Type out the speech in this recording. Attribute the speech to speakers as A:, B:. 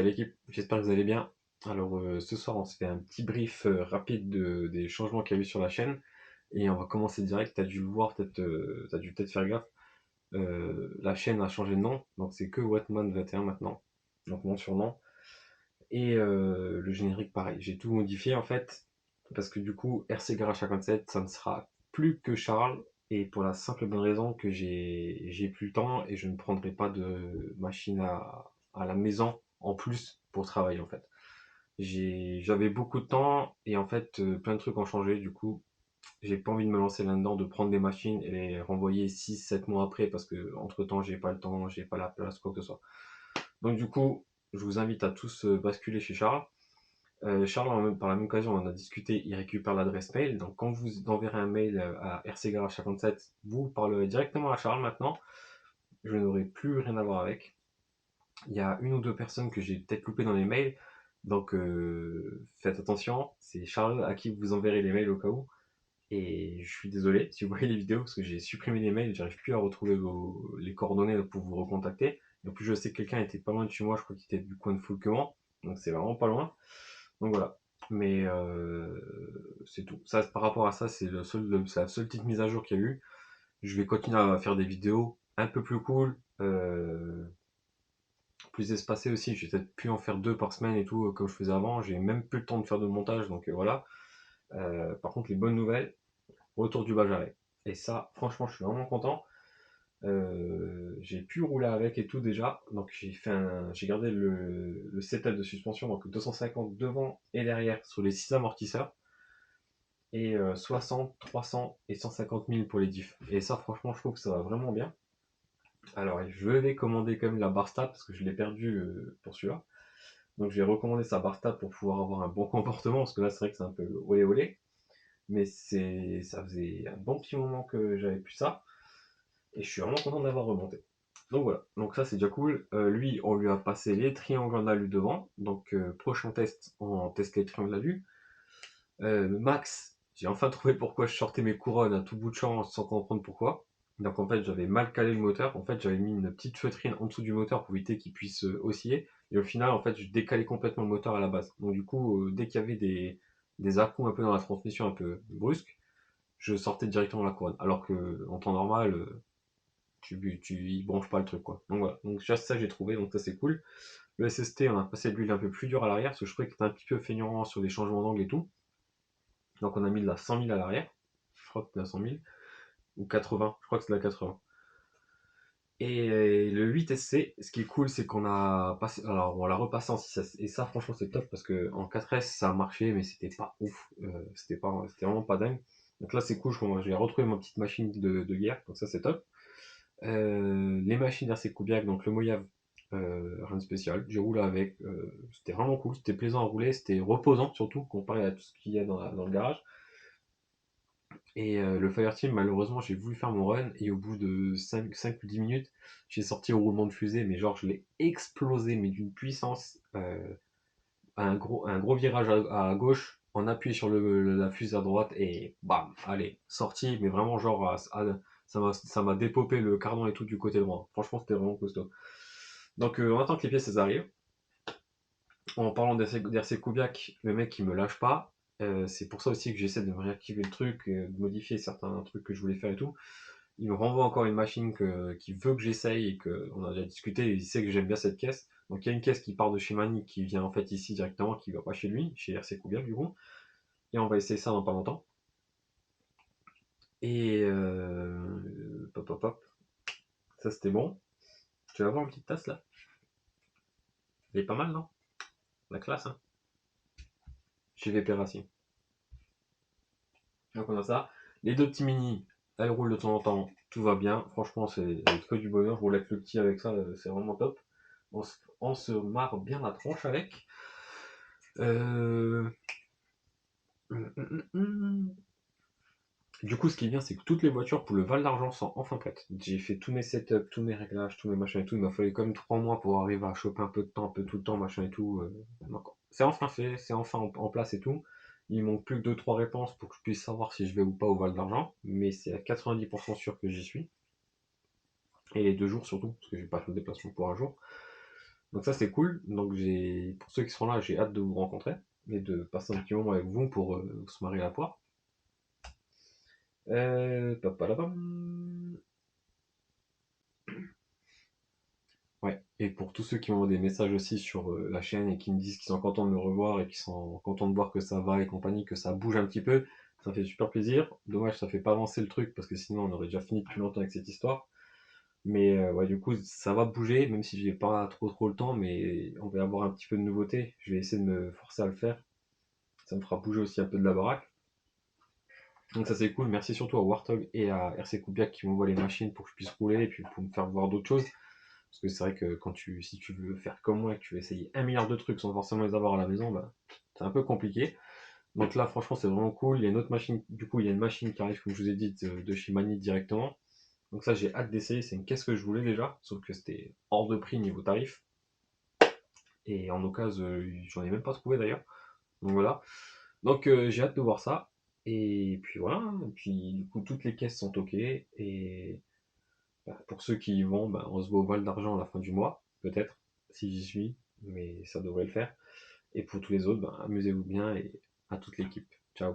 A: Salut l'équipe, j'espère que vous allez bien. Alors ce soir on se fait un petit brief rapide des changements qu'il y a eu sur la chaîne et on va commencer direct. T'as dû le voir, t'as dû peut-être faire gaffe. La chaîne a changé de nom, donc c'est que Wetman21 maintenant, donc mon surnom. Et le générique pareil, j'ai tout modifié en fait, parce que du coup RC Garage 57 ça ne sera plus que Charles, et pour la simple et bonne raison que j'ai plus le temps et je ne prendrai pas de machine à la maison en plus pour travailler en fait. J'avais beaucoup de temps et en fait plein de trucs ont changé, du coup j'ai pas envie de me lancer là-dedans, de prendre des machines et les renvoyer 6 7 mois après parce que entre temps j'ai pas le temps, j'ai pas la place, quoi que ce soit. Donc du coup, je vous invite à tous basculer chez Charles. Charles, par la même occasion, on en a discuté, il récupère l'adresse mail. Donc quand vous enverrez un mail à rcgarage57, vous parlerez directement à Charles maintenant. Je n'aurai plus rien à voir avec. Il y a une ou deux personnes que j'ai peut-être loupées dans les mails. Donc faites attention, c'est Charles à qui vous enverrez les mails au cas où. Et je suis désolé si vous voyez les vidéos parce que j'ai supprimé les mails, j'arrive plus à retrouver les coordonnées pour vous recontacter. Et en plus, je sais que quelqu'un était pas loin de chez moi, je crois qu'il était du coin de Foulquemont, donc c'est vraiment pas loin. Donc voilà. Mais c'est tout. Ça, par rapport à ça, c'est la seule petite mise à jour qu'il y a eu. Je vais continuer à faire des vidéos un peu plus cool, plus espacées aussi. Je vais peut-être plus en faire 2 par semaine et tout, comme je faisais avant. J'ai même plus le temps de faire de montage, donc voilà. Par contre, les bonnes nouvelles, retour du Bajaré. Et ça, franchement, je suis vraiment content. J'ai pu rouler avec et tout déjà. Donc j'ai gardé le setup de suspension, donc 250 devant et derrière sur les 6 amortisseurs. Et 60, 300 et 150 000 pour les diffs. Et ça, franchement, je trouve que ça va vraiment bien. Alors, je vais commander quand même la Barsta parce que je l'ai perdu pour celui-là. Donc, j'ai recommandé sa Barsta pour pouvoir avoir un bon comportement parce que là, c'est vrai que c'est un peu olé olé. Mais ça faisait un bon petit moment que j'avais plus ça. Et je suis vraiment content d'avoir remonté. Donc voilà, donc ça c'est déjà cool. Lui, on lui a passé les triangles en alu devant. Donc prochain test, on teste les triangles alu. Max, j'ai enfin trouvé pourquoi je sortais mes couronnes à tout bout de champ sans comprendre pourquoi. Donc en fait j'avais mal calé le moteur. En fait j'avais mis une petite feutrine en dessous du moteur pour éviter qu'il puisse osciller. Et au final en fait je décalais complètement le moteur à la base. Donc du coup dès qu'il y avait des à-coups un peu dans la transmission un peu brusques, je sortais directement la couronne. Alors que en temps normal, il branche pas le truc quoi. Donc voilà, donc déjà ça j'ai trouvé, donc ça c'est cool. Le SST, on a passé de l'huile un peu plus dure à l'arrière, parce que je trouvais qu'il était un petit peu feignant sur les changements d'angle et tout. Donc on a mis de la 100 000 à l'arrière, je crois que c'était la 100 000, ou 80, je crois que c'est la 80. Et le 8SC, ce qui est cool, c'est qu'on a passé, alors on l'a repassé en 6S, et ça franchement c'est top, parce que en 4S ça a marché, mais c'était pas ouf, c'était vraiment pas dingue. Donc là c'est cool, j'ai retrouvé ma petite machine de guerre, donc ça c'est top. Les machines RC Kubiak, donc le Mojave, rien de spécial. J'ai roulé avec, c'était vraiment cool, c'était plaisant à rouler, c'était reposant surtout comparé à tout ce qu'il y a dans le garage. Et le Fireteam, malheureusement, j'ai voulu faire mon run et au bout de 5 ou 10 minutes, j'ai sorti au roulement de fusée, mais genre je l'ai explosé, mais d'une puissance, un gros virage à gauche, en appuyé sur la fusée à droite et bam, allez, sorti, mais vraiment genre ça m'a dépopé le cardan et tout du côté droit. Franchement, c'était vraiment costaud. Donc on attend que les pièces elles arrivent. En parlant d'RC Kubiak, le mec il me lâche pas. C'est pour ça aussi que j'essaie de me réactiver le truc, de modifier certains trucs que je voulais faire et tout. Il me renvoie encore une machine qui veut que j'essaye et qu'on a déjà discuté. Et il sait que j'aime bien cette caisse. Donc il y a une caisse qui part de chez Mani qui vient en fait ici directement, qui va pas chez lui, chez RC Kubiak du coup. Et on va essayer ça dans pas longtemps. Et pop pop pop. Ça c'était bon. Tu vas voir une petite tasse là. Elle est pas mal non? La classe hein. Chez VP Racing. Donc on a ça. Les deux petits mini, elles roulent de temps en temps, tout va bien. Franchement, c'est que du bonheur. Je roule avec le petit avec ça, c'est vraiment top. On se marre bien la tronche avec. Euh... Du coup, ce qui est bien, c'est que toutes les voitures pour le Val d'Argent sont enfin prêtes. J'ai fait tous mes setups, tous mes réglages, tous mes machins et tout. Il m'a fallu quand même 3 mois pour arriver à choper un peu de temps, un peu tout le temps, machin et tout. C'est enfin fait, c'est enfin en place et tout. Il manque plus que 2-3 réponses pour que je puisse savoir si je vais ou pas au Val d'Argent. Mais c'est à 90% sûr que j'y suis. Et les 2 jours surtout, parce que j'ai pas fait le déplacement pour un jour. Donc ça c'est cool. Donc pour ceux qui seront là, j'ai hâte de vous rencontrer et de passer un petit moment avec vous pour se marier la poire. Papalapam. Ouais. Et pour tous ceux qui m'envoient des messages aussi sur la chaîne et qui me disent qu'ils sont contents de me revoir et qui sont contents de voir que ça va et compagnie, que ça bouge un petit peu, ça fait super plaisir. Dommage, ça fait pas avancer le truc parce que sinon on aurait déjà fini depuis longtemps avec cette histoire. Mais ouais, du coup, ça va bouger, même si j'ai pas trop le temps, mais on va avoir un petit peu de nouveauté. Je vais essayer de me forcer à le faire. Ça me fera bouger aussi un peu de la baraque. Donc ça c'est cool. Merci surtout à Warthog et à RC Koubiak qui m'envoient les machines pour que je puisse rouler et puis pour me faire voir d'autres choses. Parce que c'est vrai que si tu veux faire comme moi et que tu veux essayer 1 milliard de trucs sans forcément les avoir à la maison, bah, c'est un peu compliqué. Donc là, franchement, c'est vraiment cool. Il y a une autre machine, du coup, il y a une machine qui arrive, comme je vous ai dit, de chez Manit directement. Donc ça, j'ai hâte d'essayer. C'est une caisse que je voulais déjà, sauf que c'était hors de prix niveau tarif. Et en occasion, j'en ai même pas trouvé d'ailleurs. Donc voilà. Donc j'ai hâte de voir ça. Et puis voilà. Et puis du coup, toutes les caisses sont OK. Et bah, pour ceux qui y vont, bah, on se voit au Val d'Argent à la fin du mois, peut-être, si j'y suis. Mais ça devrait le faire. Et pour tous les autres, bah, amusez-vous bien et à toute l'équipe. Ciao.